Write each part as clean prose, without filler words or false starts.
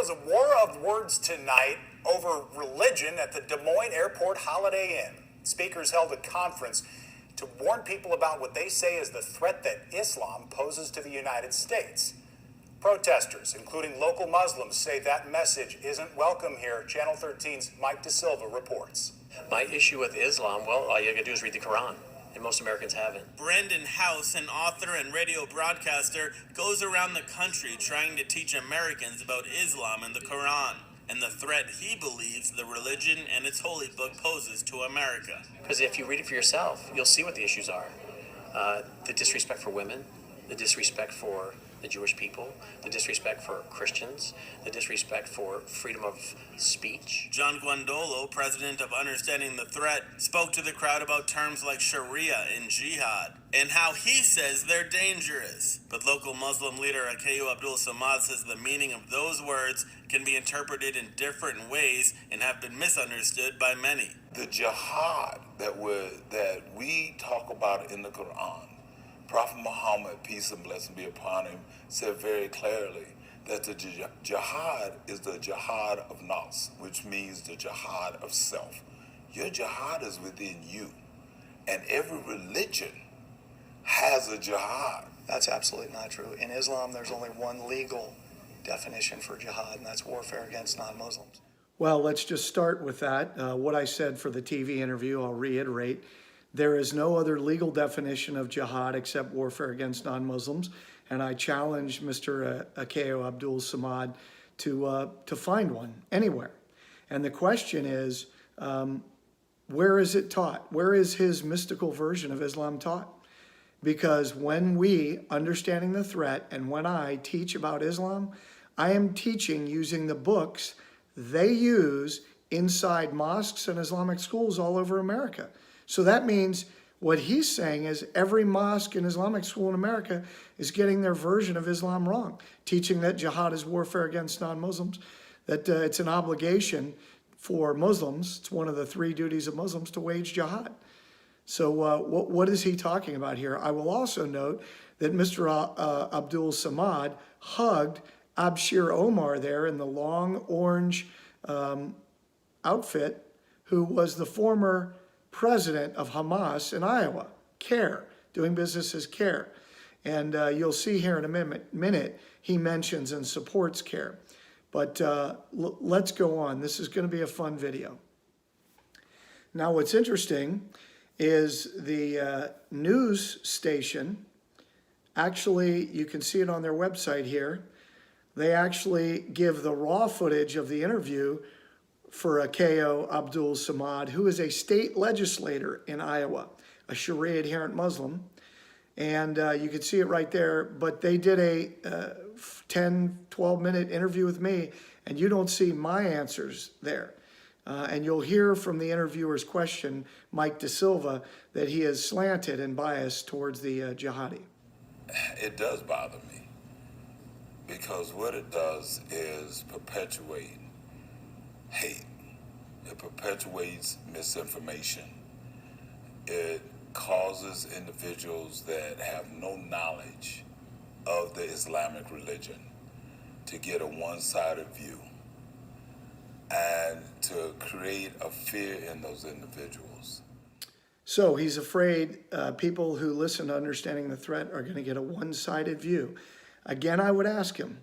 was a war of words tonight over religion at the Des Moines Airport Holiday Inn. Speakers held a conference to warn people about what they say is the threat that Islam poses to the United States. Protesters, including local Muslims, say that message isn't welcome here. Channel 13's Mike DeSilva reports. My issue with Islam, well, all you gotta do is read the Quran, and most Americans haven't. Brendan House, an author and radio broadcaster, goes around the country trying to teach Americans about Islam and the Quran, and the threat he believes the religion and its holy book poses to America. Because if you read it for yourself, you'll see what the issues are. The disrespect for women, the disrespect for the Jewish people, the disrespect for Christians, the disrespect for freedom of speech. John Guandolo, president of Understanding the Threat, spoke to the crowd about terms like Sharia and Jihad, and how he says they're dangerous. But local Muslim leader Akayu Abdul Samad says the meaning of those words can be interpreted in different ways and have been misunderstood by many. The jihad that we talk about in the Quran, Prophet Muhammad, peace and blessing be upon him, said very clearly that the jihad is the jihad of nafs, which means the jihad of self. Your jihad is within you, and every religion has a jihad. That's absolutely not true. In Islam, there's only one legal definition for jihad, and that's warfare against non-Muslims. Well, let's just start with that. What I said for the TV interview, I'll reiterate. There is no other legal definition of jihad except warfare against non-Muslims, and I challenge Mr. Akayo Abdul Samad to find one anywhere. And the question is, where is it taught? Where is his mystical version of Islam taught? Because when we, understanding the threat, and when I teach about Islam, I am teaching using the books they use inside mosques and Islamic schools all over America. So that means what he's saying is every mosque and Islamic school in America is getting their version of Islam wrong, teaching that jihad is warfare against non-Muslims, that it's an obligation for Muslims, it's one of the 3 duties of Muslims, to wage jihad. So what is he talking about here? I will also note that Mr. Abdul Samad hugged Abshir Omar there in the long orange outfit, who was the former president of Hamas in Iowa, CARE, doing business as CARE. And you'll see here in a minute, he mentions and supports CARE. But let's go on. This is going to be a fun video. Now, what's interesting is the news station, actually, you can see it on their website here, they actually give the raw footage of the interview for Akayo Abdul Samad, who is a state legislator in Iowa, a Sharia adherent Muslim. And you can see it right there, but they did a 10, 12-minute interview with me, and you don't see my answers there. And you'll hear from the interviewer's question, Mike DeSilva, that he is slanted and biased towards the jihadi. It does bother me, because what it does is perpetuate hate. It perpetuates misinformation. It causes individuals that have no knowledge of the Islamic religion to get a one-sided view and to create a fear in those individuals. So he's afraid people who listen to Understanding the Threat are going to get a one-sided view. Again, I would ask him,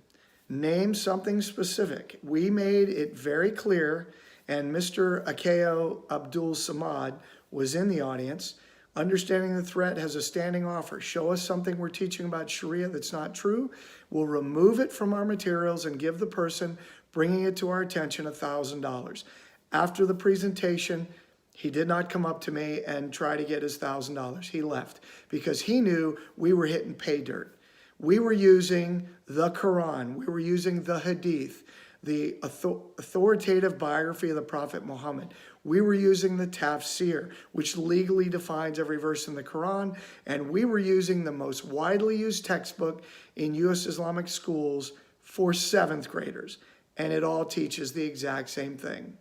name something specific. We made it very clear, and Mr. Akayo Abdul Samad was in the audience. Understanding the Threat has a standing offer. Show us something we're teaching about Sharia that's not true. We'll remove it from our materials and give the person bringing it to our attention $1,000. After the presentation, he did not come up to me and try to get his $1,000. He left because he knew we were hitting pay dirt. We were using the Quran. We were using the Hadith, the authoritative biography of the Prophet Muhammad. We were using the Tafsir, which legally defines every verse in the Quran, and we were using the most widely used textbook in U.S. Islamic schools for 7th graders, and it all teaches the exact same thing.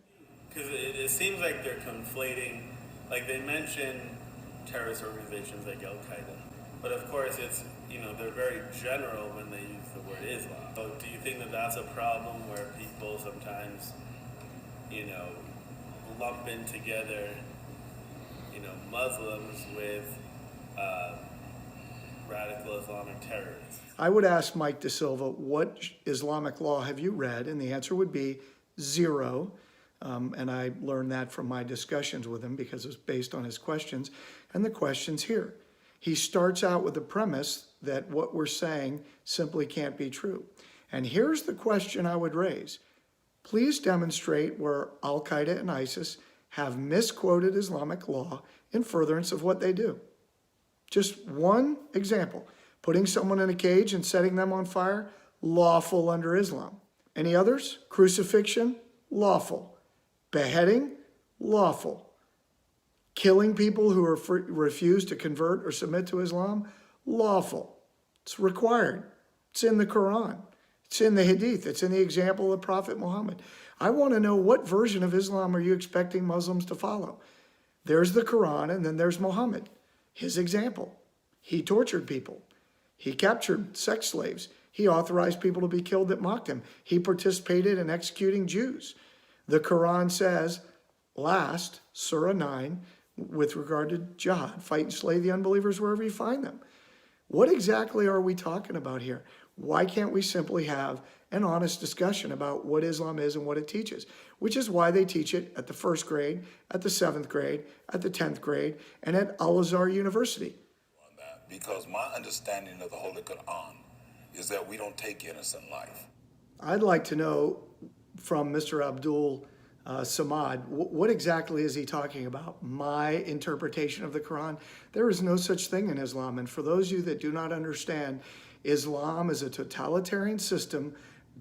Because it seems like they're conflating, like they mention terrorist organizations like Al-Qaeda, But of course, it's, they're very general when they use the word Islam. So do you think that that's a problem where people sometimes, lump in together, Muslims with radical Islamic terrorists? I would ask Mike De Silva, what Islamic law have you read? And the answer would be zero. And I learned that from my discussions with him because it was based on his questions. And the question's here. He starts out with the premise that what we're saying simply can't be true. And here's the question I would raise. Please demonstrate where Al-Qaeda and ISIS have misquoted Islamic law in furtherance of what they do. Just one example. Putting someone in a cage and setting them on fire, lawful under Islam. Any others? Crucifixion, lawful. Beheading, lawful. Killing people who refuse to convert or submit to Islam, lawful. It's required. It's in the Quran. It's in the Hadith. It's in the example of Prophet Muhammad. I want to know, what version of Islam are you expecting Muslims to follow? There's the Quran, and then there's Muhammad, his example. He tortured people. He captured sex slaves. He authorized people to be killed that mocked him. He participated in executing Jews. The Quran says, last, Surah 9, with regard to jihad, fight and slay the unbelievers wherever you find them. What exactly are we talking about here? Why can't we simply have an honest discussion about what Islam is and what it teaches? Which is why they teach it at the 1st grade, at the 7th grade, at the 10th grade, and at Al-Azhar University. Because my understanding of the Holy Quran is that we don't take innocent life. I'd like to know from Mr. Abdul Samad, what exactly is he talking about? My interpretation of the Quran? There is no such thing in Islam. And for those of you that do not understand, Islam is a totalitarian system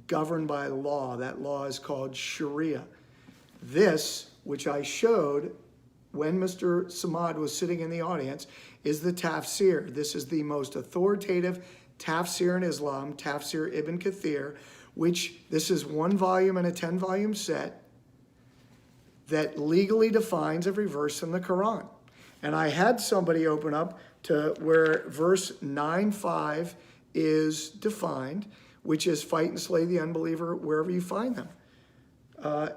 governed by law. That law is called Sharia. This, which I showed when Mr. Samad was sitting in the audience, is the tafsir. This is the most authoritative tafsir in Islam, Tafsir Ibn Kathir, which this is 1 volume in a 10-volume set that legally defines every verse in the Quran. And I had somebody open up to where verse 9:5 is defined, which is fight and slay the unbeliever wherever you find them,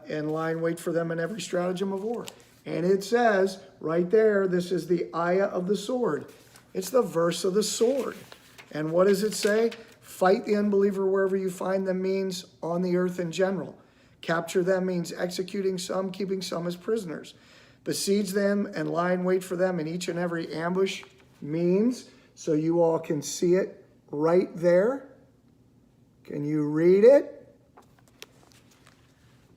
and lie in wait for them in every stratagem of war. And it says right there, this is the ayah of the sword. It's the verse of the sword. And what does it say? Fight the unbeliever wherever you find them means on the earth in general. Capture them means executing some, keeping some as prisoners. Besiege them and lie in wait for them in each and every ambush means, so you all can see it right there. Can you read it?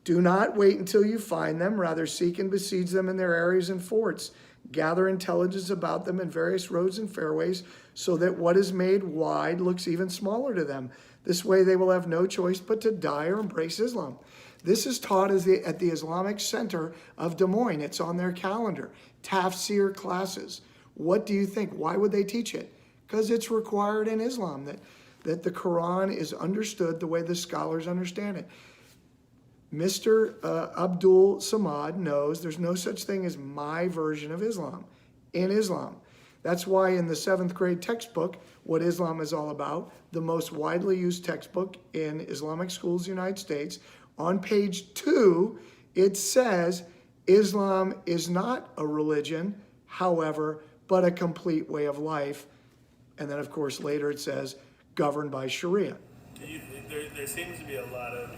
Do not wait until you find them. Rather, seek and besiege them in their areas and forts. Gather intelligence about them in various roads and fairways, so that what is made wide looks even smaller to them. This way they will have no choice but to die or embrace Islam. This is taught at the Islamic Center of Des Moines. It's on their calendar. Tafsir classes. What do you think? Why would they teach it? Because it's required in Islam that the Quran is understood the way the scholars understand it. Mr. Abdul Samad knows there's no such thing as my version of Islam in Islam. That's why in the 7th grade textbook, What Islam is All About, the most widely used textbook in Islamic schools in the United States, on page 2, it says Islam is not a religion, however, but a complete way of life. And then, of course, later it says governed by Sharia. There seems to be a lot of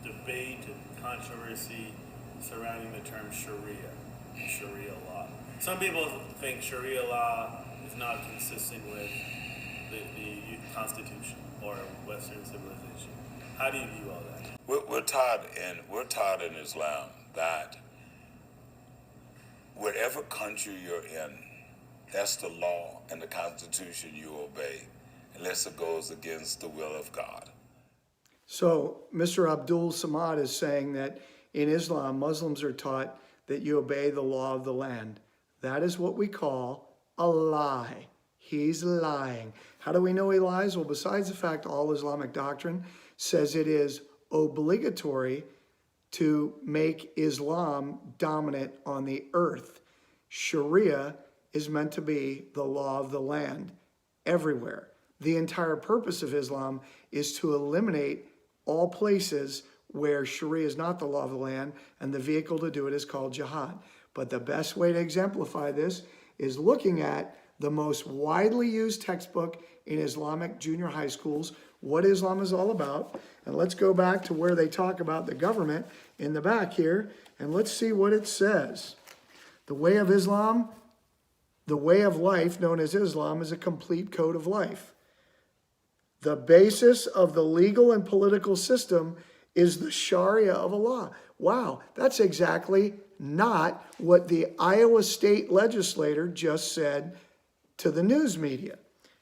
debate and controversy surrounding the term Sharia and Sharia law. Some people think Sharia law is not consistent with the Constitution or Western civilization. How do you view all that? We're taught in Islam that whatever country you're in, that's the law and the Constitution you obey, unless it goes against the will of God. So Mr. Abdul Samad is saying that in Islam, Muslims are taught that you obey the law of the land. That is what we call a lie. He's lying. How do we know he lies? Well, besides the fact all Islamic doctrine says it is obligatory to make Islam dominant on the earth. Sharia is meant to be the law of the land everywhere. The entire purpose of Islam is to eliminate all places where Sharia is not the law of the land, and the vehicle to do it is called jihad. But the best way to exemplify this is looking at the most widely used textbook in Islamic junior high schools, what Islam is all about. And let's go back to where they talk about the government in the back here, and let's see what it says. The way of Islam, the way of life known as Islam, is a complete code of life. The basis of the legal and political system is the Sharia of Allah. Wow, that's exactly not what the Iowa state legislator just said to the news media,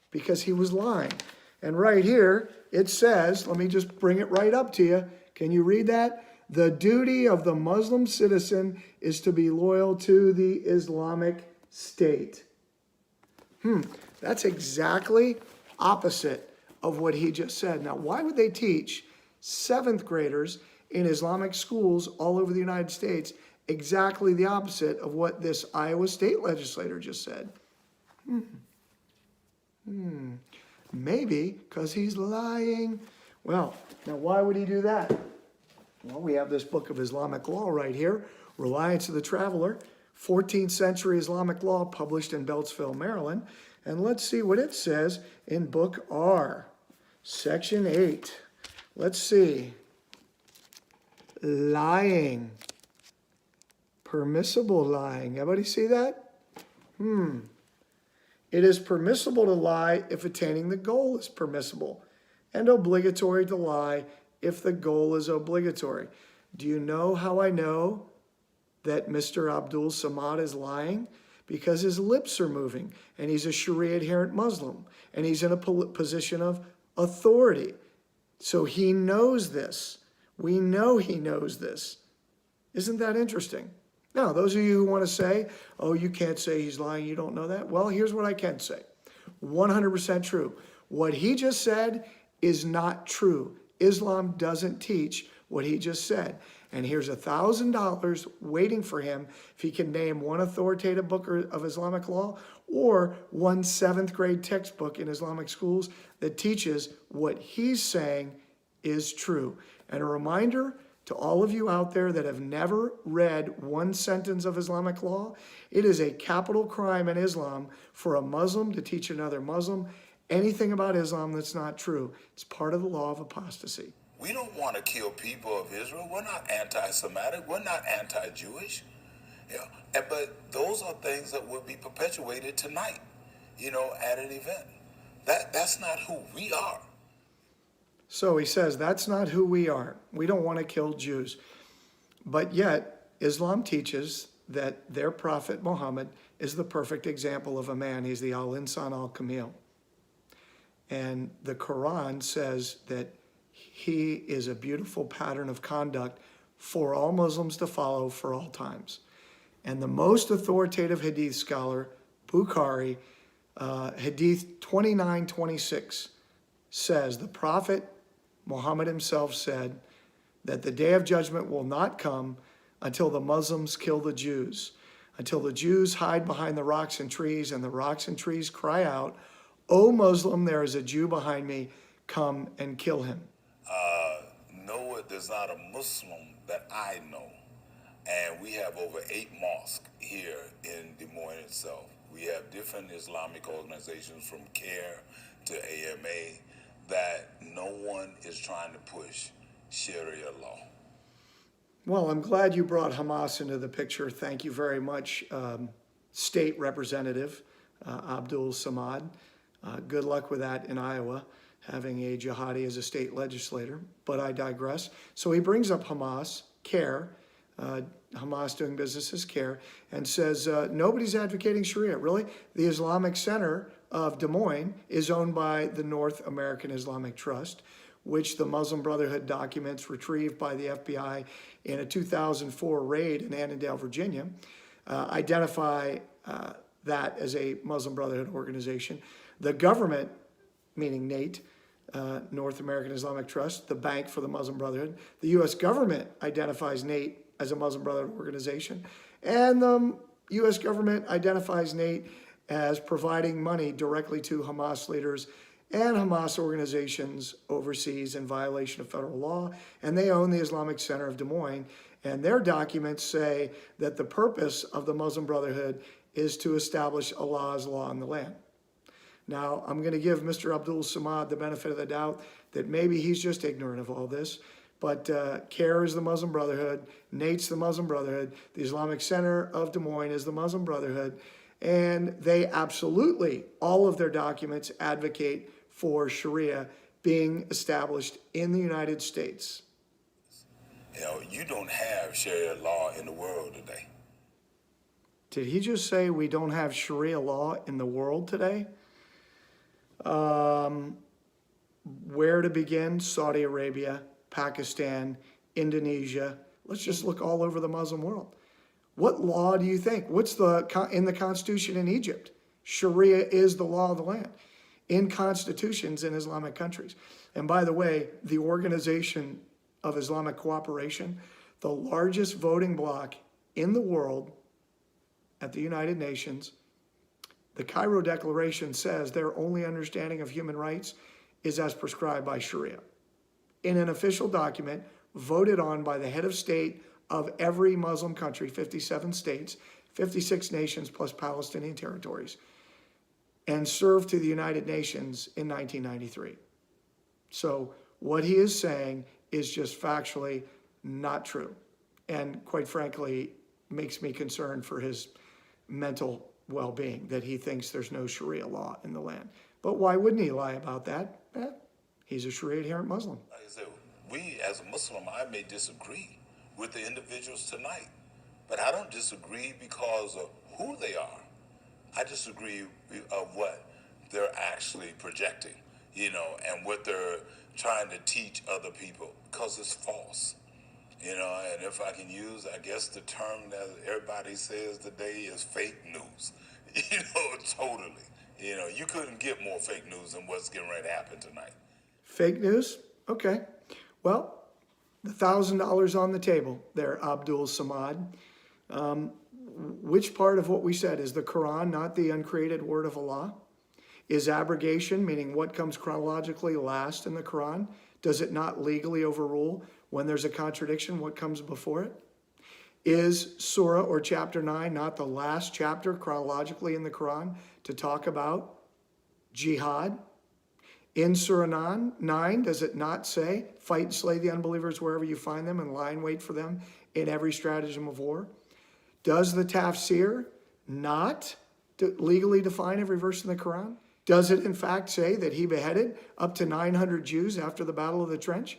because he was lying. And right here, it says, let me just bring it right up to you. Can you read that? The duty of the Muslim citizen is to be loyal to the Islamic State. That's exactly opposite of what he just said. Now, why would they teach seventh graders in Islamic schools all over the United States exactly the opposite of what this Iowa state legislator just said? Maybe because he's lying. Well, now why would he do that? Well, we have this book of Islamic law right here, Reliance of the Traveler, 14th century Islamic law published in Beltsville, Maryland. And let's see what it says in Book R, Section 8. Let's see. Lying. Permissible lying. Everybody see that? It is permissible to lie if attaining the goal is permissible, and obligatory to lie if the goal is obligatory. Do you know how I know that Mr. Abdul Samad is lying? Because his lips are moving, and he's a Sharia adherent Muslim, and he's in a position of authority. So he knows this. We know he knows this. Isn't that interesting? Now, those of you who want to say, oh, you can't say he's lying, you don't know that. Well, here's what I can say. 100% true. What he just said is not true. Islam doesn't teach what he just said. And here's $1,000 waiting for him if he can name one authoritative book of Islamic law or one seventh grade textbook in Islamic schools that teaches what he's saying is true. And a reminder to all of you out there that have never read one sentence of Islamic law, it is a capital crime in Islam for a Muslim to teach another Muslim anything about Islam that's not true. It's part of the law of apostasy. We don't want to kill people of Israel. We're not anti-Semitic. We're not anti-Jewish. But those are things that will be perpetuated tonight, at an event. That's not who we are. So he says, that's not who we are. We don't want to kill Jews. But yet, Islam teaches that their prophet Muhammad is the perfect example of a man. He's the al-insan al-kamil. And the Quran says that he is a beautiful pattern of conduct for all Muslims to follow for all times. And the most authoritative hadith scholar, Bukhari, hadith 2926, says the prophet Muhammad himself said that the day of judgment will not come until the Muslims kill the Jews, until the Jews hide behind the rocks and trees, and the rocks and trees cry out, "O Muslim, there is a Jew behind me, come and kill him." No, there's not a Muslim that I know. And we have over 8 mosques here in Des Moines itself. We have different Islamic organizations from CARE to AMA that no one is trying to push Sharia law. Well, I'm glad you brought Hamas into the picture. Thank you very much, State Representative Abdul Samad. Good luck with that in Iowa, having a jihadi as a state legislator, but I digress. So he brings up Hamas, CARE, Hamas doing business as CARE, and says, nobody's advocating Sharia. Really? The Islamic Center of Des Moines is owned by the North American Islamic Trust, which the Muslim Brotherhood documents retrieved by the FBI in a 2004 raid in Annandale, Virginia, identify that as a Muslim Brotherhood organization. The government, meaning NATE, North American Islamic Trust, the bank for the Muslim Brotherhood, the U.S. government identifies NATE as a Muslim Brotherhood organization, and the U.S. government identifies Nate as providing money directly to Hamas leaders and Hamas organizations overseas in violation of federal law, and they own the Islamic Center of Des Moines. And their documents say that the purpose of the Muslim Brotherhood is to establish Allah's law in the land. Now, I'm going to give Mr. Abdul Samad the benefit of the doubt that maybe he's just ignorant of all this, but CARE is the Muslim Brotherhood, Nate's the Muslim Brotherhood, the Islamic Center of Des Moines is the Muslim Brotherhood, and they absolutely, all of their documents advocate for Sharia being established in the United States. You know, you don't have Sharia law in the world today. Did he just say we don't have Sharia law in the world today? Where to begin? Saudi Arabia, Pakistan, Indonesia. Let's just look all over the Muslim world. What law do you think? What's in the Constitution in Egypt? Sharia is the law of the land in constitutions in Islamic countries. And by the way, the Organization of Islamic Cooperation, the largest voting bloc in the world at the United Nations, the Cairo Declaration says their only understanding of human rights is as prescribed by Sharia. In an official document voted on by the head of state of every Muslim country, 57 states, 56 nations plus Palestinian territories, and served to the United Nations in 1993. So what he is saying is just factually not true. And quite frankly, makes me concerned for his mental well-being, that he thinks there's no Sharia law in the land. But why wouldn't he lie about that? He's a Sharia adherent Muslim. Like I said, we as a Muslim, I may disagree with the individuals tonight, but I don't disagree because of who they are. I disagree of what they're actually projecting, you know, and what they're trying to teach other people, because it's false. You know, and if I can use, I guess the term that everybody says today is fake news. You know, totally. You know, you couldn't get more fake news than what's getting ready to happen tonight. Fake news? Okay. Well, the $1,000 on the table there, Abdul Samad. Which part of what we said is the Quran, not the uncreated word of Allah? Is abrogation, meaning what comes chronologically last in the Quran, does it not legally overrule when there's a contradiction what comes before it? Is Surah or chapter 9 not the last chapter chronologically in the Quran to talk about jihad? In Surah 9, does it not say, fight and slay the unbelievers wherever you find them and lie in wait for them in every stratagem of war? Does the tafsir not legally define every verse in the Quran? Does it in fact say that he beheaded up to 900 Jews after the Battle of the Trench?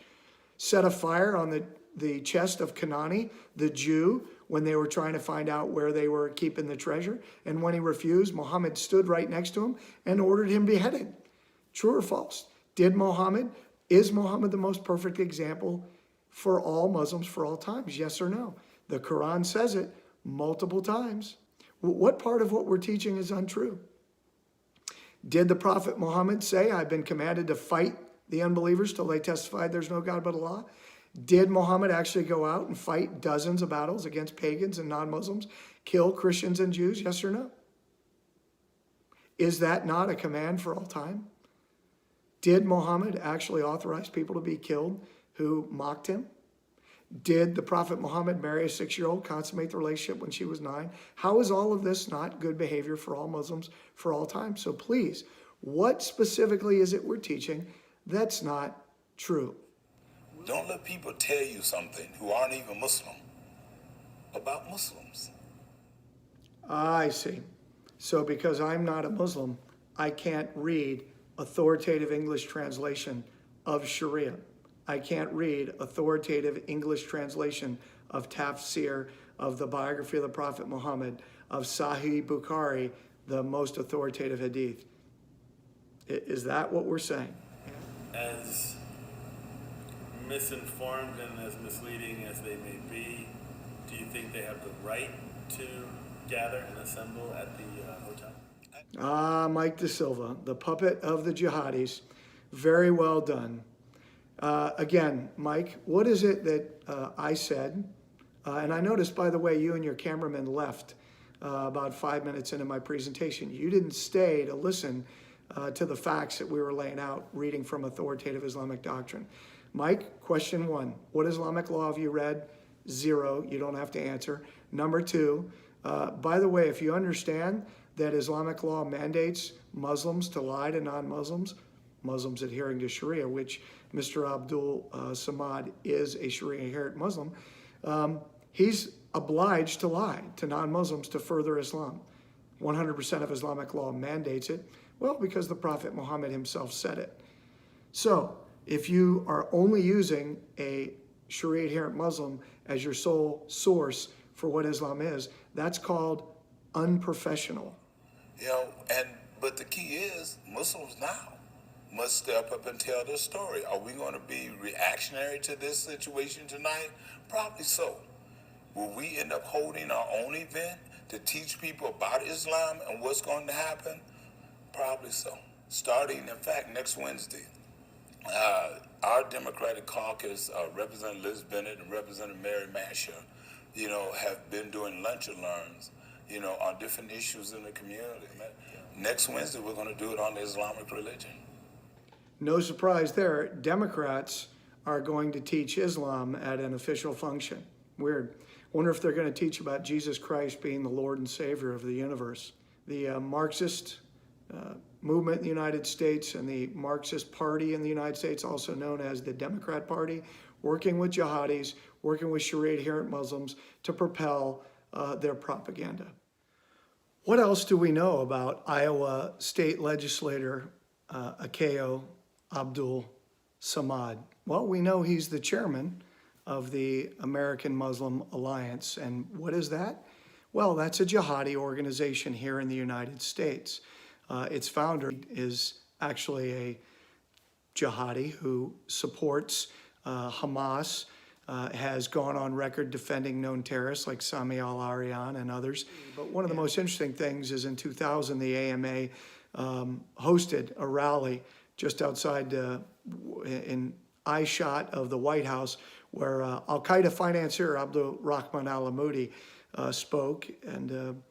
Set a fire on the chest of Kanani, the Jew, when they were trying to find out where they were keeping the treasure. And when he refused, Muhammad stood right next to him and ordered him beheaded. True or false? Is Muhammad the most perfect example for all Muslims for all times? Yes or no? The Quran says it multiple times. What part of what we're teaching is untrue? Did the Prophet Muhammad say, I've been commanded to fight the unbelievers till they testified there's no God but Allah? Did Muhammad actually go out and fight dozens of battles against pagans and non-Muslims, kill Christians and Jews? Yes or no? Is that not a command for all time? Did Muhammad actually authorize people to be killed who mocked him? Did the Prophet Muhammad marry a 6-year-old, consummate the relationship when she was 9? How is all of this not good behavior for all Muslims for all time? So please, what specifically is it we're teaching that's not true? Don't let people tell you something who aren't even Muslim about Muslims. I see. So because I'm not a Muslim, I can't read authoritative English translation of Sharia. I can't read authoritative English translation of tafsir, of the biography of the Prophet Muhammad, of Sahih Bukhari, the most authoritative hadith. Is that what we're saying? As misinformed and as misleading as they may be, do you think they have the right to gather and assemble at the hotel? Mike De Silva, the puppet of the jihadis. Very well done. Again, Mike, what is it that I said? And I noticed, by the way, you and your cameraman left about 5 minutes into my presentation. You didn't stay to listen to the facts that we were laying out, reading from authoritative Islamic doctrine. Mike, question 1, what Islamic law have you read? 0, you don't have to answer. Number 2, by the way, if you understand that Islamic law mandates Muslims to lie to non-Muslims, Muslims adhering to Sharia, which Mr. Abdul Samad is a Sharia adherent Muslim, he's obliged to lie to non-Muslims to further Islam. 100% of Islamic law mandates it. Well, because the Prophet Muhammad himself said it. So, if you are only using a Sharia adherent Muslim as your sole source for what Islam is, that's called unprofessional. But the key is Muslims now must step up and tell their story. Are we going to be reactionary to this situation tonight? Probably so. Will we end up holding our own event to teach people about Islam and what's going to happen? Probably so. Starting, in fact, next Wednesday, our Democratic caucus, Representative Liz Bennett and Representative Mary Masher, have been doing lunch and learns, on different issues in the community. Next Wednesday, we're going to do it on the Islamic religion. No surprise there. Democrats are going to teach Islam at an official function. Weird. Wonder if they're going to teach about Jesus Christ being the Lord and Savior of the universe. The Marxist movement in the United States and the Marxist Party in the United States, also known as the Democrat Party, working with jihadis, working with Sharia adherent Muslims to propel their propaganda. What else do we know about Iowa State Legislator Akeo Abdul Samad? Well, we know he's the chairman of the American Muslim Alliance. And what is that? Well, that's a jihadi organization here in the United States. Its founder is actually a jihadi who supports Hamas, has gone on record defending known terrorists like Sami al-Arian and others. But one of the most interesting things is in 2000, the AMA hosted a rally just outside in eyeshot of the White House where Al-Qaeda financier Abdul Rahman al-Amoudi spoke. And,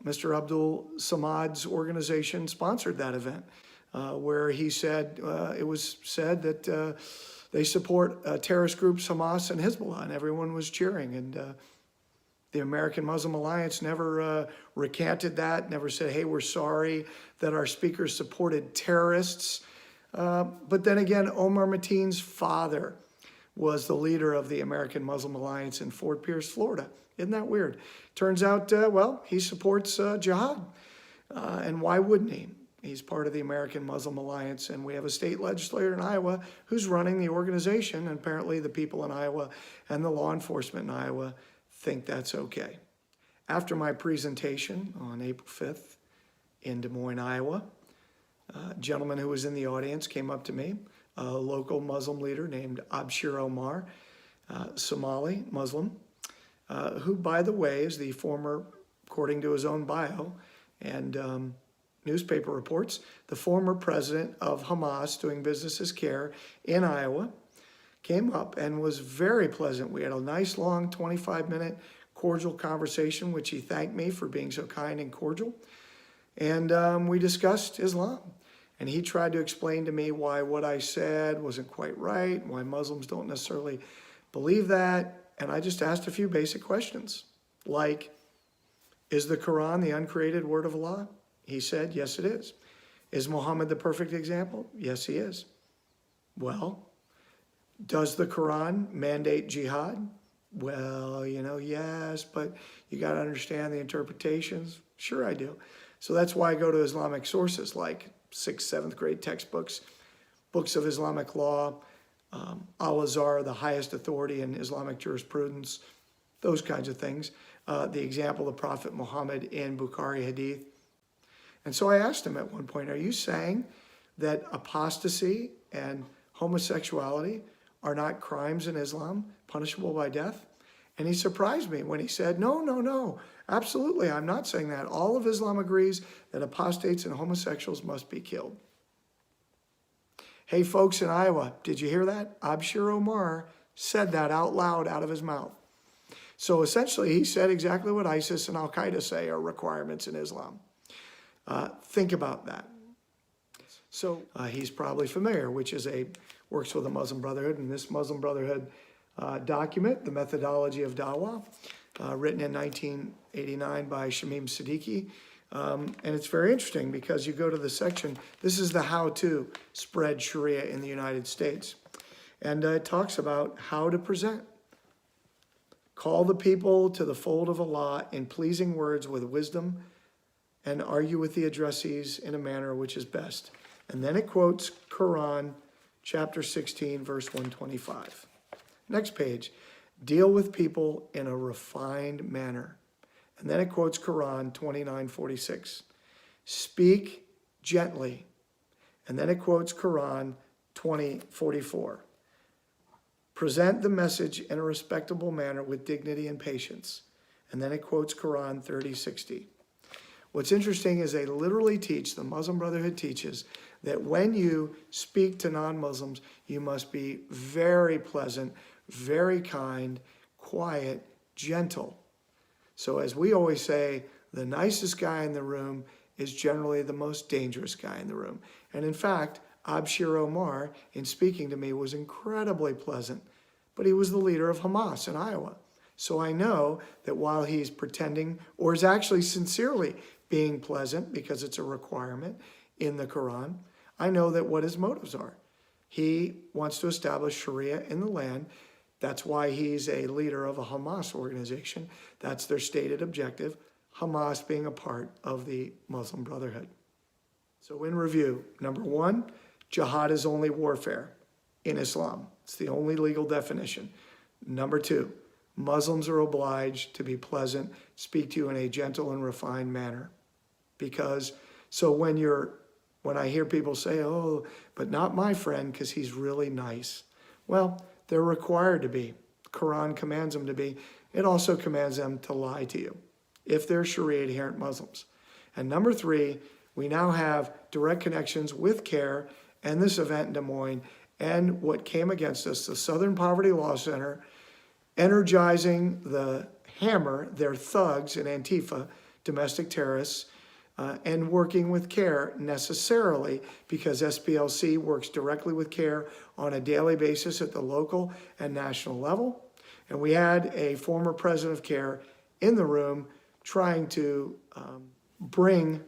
Mr. Abdul Samad's organization sponsored that event where he said, it was said that they support terrorist groups Hamas and Hezbollah, and everyone was cheering. And the American Muslim Alliance never recanted that, never said, hey, we're sorry that our speakers supported terrorists. But then again, Omar Mateen's father was the leader of the American Muslim Alliance in Fort Pierce, Florida. Isn't that weird? Turns out, he supports jihad. And why wouldn't he? He's part of the American Muslim Alliance, and we have a state legislator in Iowa who's running the organization, and apparently the people in Iowa and the law enforcement in Iowa think that's okay. After my presentation on April 5th in Des Moines, Iowa, a gentleman who was in the audience came up to me, a local Muslim leader named Abshir Omar, Somali Muslim, who, by the way, is the former, according to his own bio and newspaper reports, the former president of Hamas, doing business as CARE in Iowa, came up and was very pleasant. We had a nice, long, 25-minute cordial conversation, which he thanked me for being so kind and cordial. And we discussed Islam. And he tried to explain to me why what I said wasn't quite right, why Muslims don't necessarily believe that. And I just asked a few basic questions, like, is the Quran the uncreated word of Allah? He said, yes, it is. Is Muhammad the perfect example? Yes, he is. Well, does the Quran mandate jihad? Well, yes, but you got to understand the interpretations. Sure, I do. So that's why I go to Islamic sources like 6th, 7th grade textbooks, books of Islamic law, Al-Azhar, the highest authority in Islamic jurisprudence, those kinds of things. The example of Prophet Muhammad in Bukhari Hadith. And so I asked him at one point, are you saying that apostasy and homosexuality are not crimes in Islam, punishable by death? And he surprised me when he said, no, absolutely, I'm not saying that. All of Islam agrees that apostates and homosexuals must be killed. Hey, folks in Iowa, did you hear that? Abshir Omar said that out loud out of his mouth. So essentially, he said exactly what ISIS and Al-Qaeda say are requirements in Islam. Think about that. So he's probably familiar, works with the Muslim Brotherhood, and this Muslim Brotherhood document, The Methodology of Dawah, written in 1989 by Shamim Siddiqui. And it's very interesting because you go to the section, this is the how to spread Sharia in the United States. And it talks about how to present. Call the people to the fold of Allah in pleasing words with wisdom, and argue with the addressees in a manner which is best. And then it quotes Quran chapter 16, verse 125. Next page, deal with people in a refined manner. And then it quotes Quran 29:46. Speak gently. And then it quotes Quran 20:44. Present the message in a respectable manner with dignity and patience. And then it quotes Quran 30:60. What's interesting is they literally teach, the Muslim Brotherhood teaches, that when you speak to non-Muslims, you must be very pleasant, very kind, quiet, gentle. So as we always say, the nicest guy in the room is generally the most dangerous guy in the room. And in fact, Abshir Omar, in speaking to me, was incredibly pleasant, but he was the leader of Hamas in Iowa. So I know that while he's pretending, or is actually sincerely being pleasant because it's a requirement in the Quran, I know that what his motives are. He wants to establish Sharia in the land. That's why he's a leader of a Hamas organization. That's their stated objective, Hamas being a part of the Muslim Brotherhood. So in review, number one, jihad is only warfare in Islam. It's the only legal definition. Number two, Muslims are obliged to be pleasant, speak to you in a gentle and refined manner. So when I hear people say, oh, but not my friend because he's really nice. Well, they're required to be. The Quran commands them to be. It also commands them to lie to you if they're Sharia adherent Muslims. And number three, we now have direct connections with CARE and this event in Des Moines and what came against us, the Southern Poverty Law Center, energizing the Hammer, their thugs in Antifa, domestic terrorists, and working with CARE necessarily because SPLC works directly with CARE on a daily basis at the local and national level. And we had a former president of CARE in the room trying to bring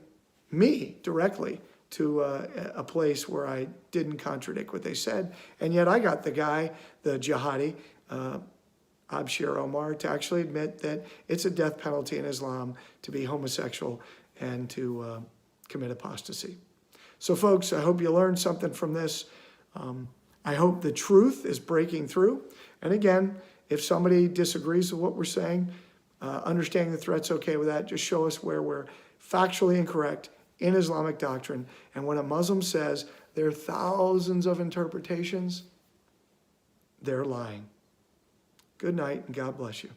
me directly to a place where I didn't contradict what they said. And yet I got the guy, the jihadi, Abshir Omar, to actually admit that it's a death penalty in Islam to be homosexual and to commit apostasy. So folks, I hope you learned something from this. I hope the truth is breaking through. And again, if somebody disagrees with what we're saying, understanding the threat's okay with that, just show us where we're factually incorrect in Islamic doctrine. And when a Muslim says there are thousands of interpretations, they're lying. Good night and God bless you.